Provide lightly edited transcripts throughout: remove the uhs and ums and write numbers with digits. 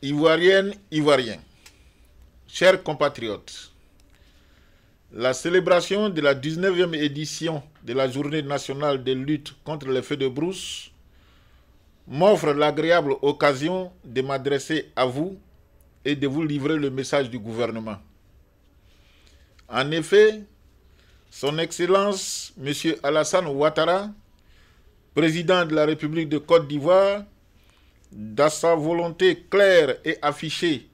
Ivoiriennes, Ivoiriens, chers compatriotes, la célébration de la 19e édition de la Journée nationale de lutte contre les feux de brousse m'offre l'agréable occasion de m'adresser à vous et de vous livrer le message du gouvernement. En effet, Son Excellence M. Alassane Ouattara, président de la République de Côte d'Ivoire, dans sa volonté claire et affichée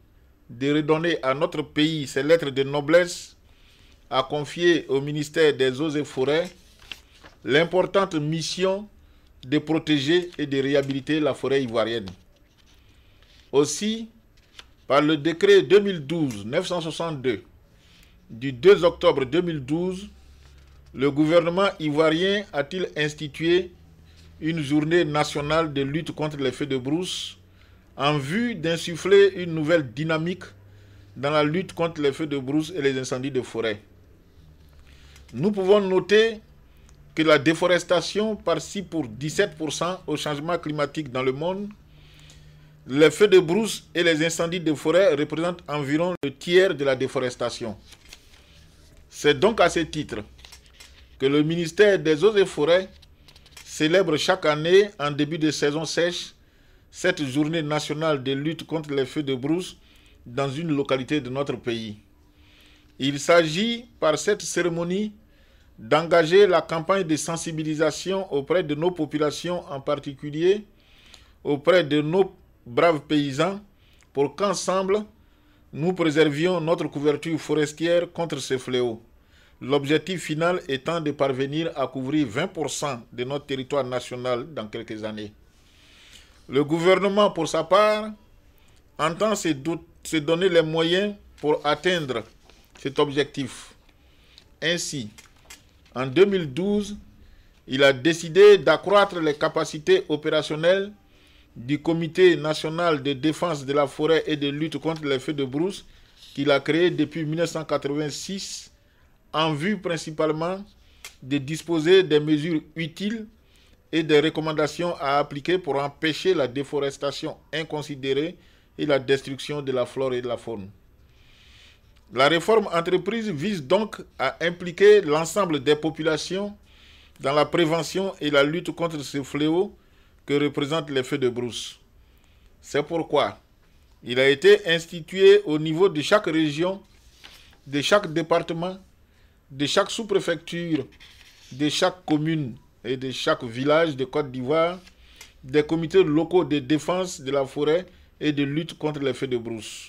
de redonner à notre pays ses lettres de noblesse, a confié au ministère des Eaux et Forêts l'importante mission de protéger et de réhabiliter la forêt ivoirienne. Aussi, par le décret 2012-962 du 2 octobre 2012, le gouvernement ivoirien a-t-il institué une journée nationale de lutte contre les feux de brousse en vue d'insuffler une nouvelle dynamique dans la lutte contre les feux de brousse et les incendies de forêt. Nous pouvons noter que la déforestation participe pour 17% au changement climatique dans le monde. Les feux de brousse et les incendies de forêt représentent environ le tiers de la déforestation. C'est donc à ce titre que le ministère des Eaux et Forêts célèbre chaque année, en début de saison sèche, cette journée nationale de lutte contre les feux de brousse dans une localité de notre pays. Il s'agit, par cette cérémonie, d'engager la campagne de sensibilisation auprès de nos populations, en particulier auprès de nos braves paysans, pour qu'ensemble, nous préservions notre couverture forestière contre ce fléau. L'objectif final étant de parvenir à couvrir 20% de notre territoire national dans quelques années. Le gouvernement, pour sa part, entend se donner les moyens pour atteindre cet objectif. Ainsi, en 2012, il a décidé d'accroître les capacités opérationnelles du Comité national de défense de la forêt et de lutte contre les feux de brousse qu'il a créé depuis 1986 en vue principalement de disposer des mesures utiles et des recommandations à appliquer pour empêcher la déforestation inconsidérée et la destruction de la flore et de la faune. La réforme entreprise vise donc à impliquer l'ensemble des populations dans la prévention et la lutte contre ce fléau que représentent les feux de brousse. C'est pourquoi il a été institué au niveau de chaque région, de chaque département, de chaque sous-préfecture, de chaque commune et de chaque village de Côte d'Ivoire, des comités locaux de défense de la forêt et de lutte contre les feux de brousse.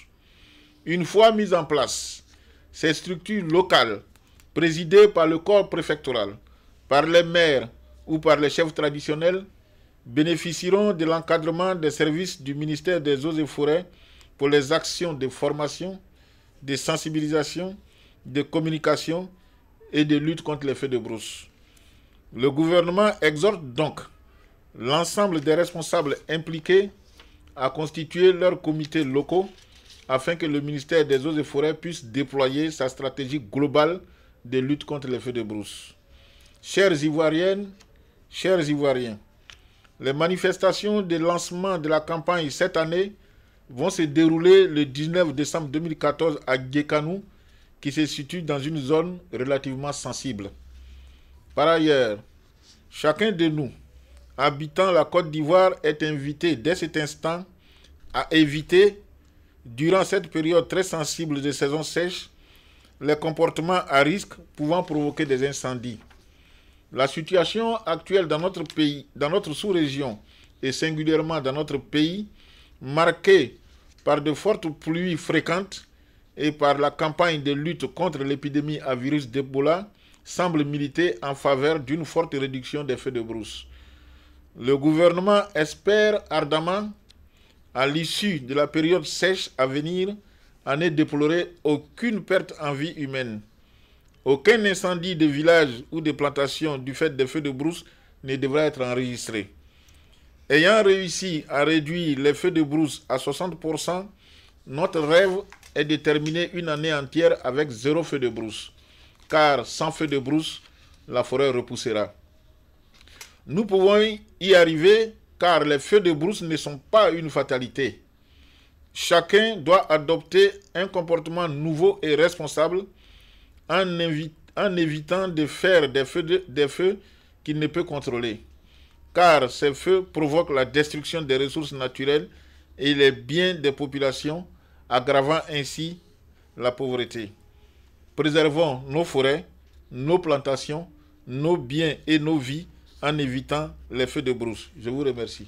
Une fois mises en place, ces structures locales, présidées par le corps préfectoral, par les maires ou par les chefs traditionnels, bénéficieront de l'encadrement des services du ministère des Eaux et Forêts pour les actions de formation, de sensibilisation, de communication et de lutte contre les feux de brousse. Le gouvernement exhorte donc l'ensemble des responsables impliqués à constituer leurs comités locaux afin que le ministère des Eaux et Forêts puisse déployer sa stratégie globale de lutte contre les feux de brousse. Chères Ivoiriennes, chers Ivoiriens, les manifestations de lancement de la campagne cette année vont se dérouler le 19 décembre 2014 à Guékanou, qui se situe dans une zone relativement sensible. Par ailleurs, chacun de nous, habitant la Côte d'Ivoire, est invité dès cet instant à éviter, durant cette période très sensible de saison sèche, les comportements à risque pouvant provoquer des incendies. La situation actuelle dans notre pays, dans notre sous-région et singulièrement dans notre pays, marquée par de fortes pluies fréquentes et par la campagne de lutte contre l'épidémie à virus d'Ebola, semble militer en faveur d'une forte réduction des feux de brousse. Le gouvernement espère ardemment, à l'issue de la période sèche à venir, à ne déplorer aucune perte en vie humaine. Aucun incendie de village ou de plantation du fait des feux de brousse ne devra être enregistré. Ayant réussi à réduire les feux de brousse à 60%, notre rêve est de terminer une année entière avec 0 feu de brousse. Car sans feu de brousse, la forêt repoussera. Nous pouvons y arriver car les feux de brousse ne sont pas une fatalité. Chacun doit adopter un comportement nouveau et responsable en évitant de faire des feux qu'il ne peut contrôler. Car ces feux provoquent la destruction des ressources naturelles et les biens des populations, aggravant ainsi la pauvreté. Préservons nos forêts, nos plantations, nos biens et nos vies en évitant les feux de brousse. Je vous remercie.